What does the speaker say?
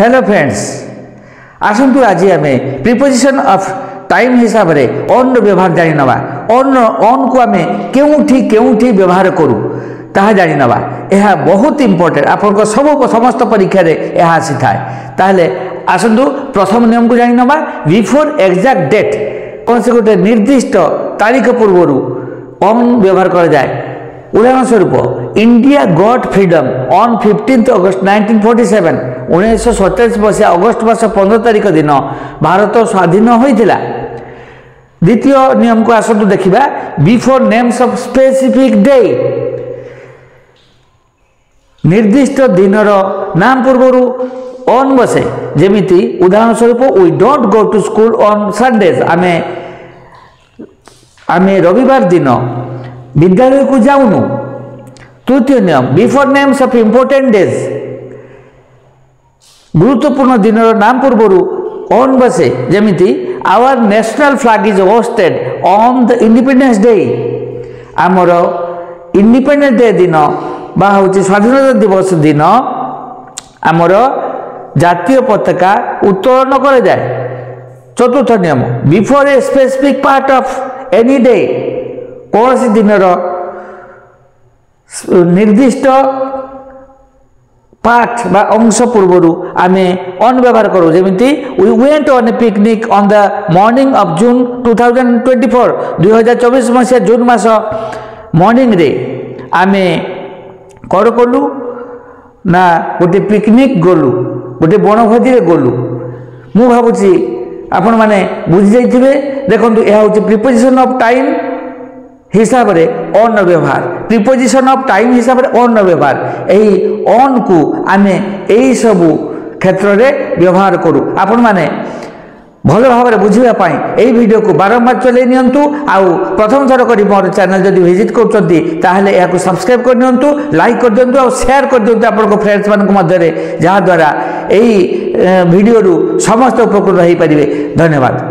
Hello friends, आसतु आज आम preposition of time हिसाब से ऑन व्यवहार जानी नवा। ऑन को आम केउठी व्यवहार करूँ ताहा जानी नवा। यह बहुत इंपोर्टेंट, आपन सब समस्त परीक्षा रे यह आसी थाए। ताहले आसतु प्रथम नियम को जानी नवा। बिफोर एग्जैक्ट डेट, कौन से गोटे निर्दिष्ट तारीख पूर्व ऑन व्यवहार कर जाए। उदाहरण स्वरूप इंडिया गॉट फ्रीडम ऑन 15 अगस्त 1947। 1947 मसीहा अगस्त मास 15 तारीख दिन भारत स्वाधीन होइथिला। द्वितीय नियम को आसतु देखिबा। Before names of specific day, निर्दिष्ट दिनर नाम पूर्व ऑन बसे। जेमिति उदाहरण स्वरूप we don't go to school on Sundays. आमे रविवार दिन विद्यालय को जाऊनु। तृतीय नियम before names of important days, गुरुत्वपूर्ण दिन नाम पूर्व ऑन बसे। जेमिति our national flag is hoisted on the independence day. आमर इंडिपेंडेंस डे दिन बा होची स्वाधीनता दिवस दिन आमर जातीय पताका उत्तोलन कर जाए। चतुर्थ नियम before a specific part of any day, कौन सी दिन निर्दिष्ट पार्ट बा अंश पूर्व आमे ऑन व्यवहार करूँ। जेमिति we went on a picnic on the morning of June 2024। 2024 मसीहा जून मास मॉर्निंग रे आमे कौन कलु ना गोटे पिकनिक गलु, गोटे बनभोजी गलु। मु भावुची आपण माने बुझी जाइथिबे। देखंतु यह होची प्रिपोजिशन ऑफ टाइम हिसाब रे ऑन व्यवहार। प्रिपोजिशन ऑफ टाइम हिसाब रे ऑन व्यवहार, यही ऑन को आमे एई सबु क्षेत्र रे व्यवहार करू। आपण माने भल भाव में बुझिबा पई एई वीडियो को बारंबार चले नियंतु। आउ प्रथम थर करी मोर चैनल जदि विजिट करछंती ताहले याकु सब्सक्राइब कर नियंतु, लाइक कर दियंतु और शेयर कर दियंतु आपन को फ्रेंड्स मान को मध्य रे, जहा द्वारा एई वीडियो रु समस्त उपकृत होई परिबे। धन्यवाद।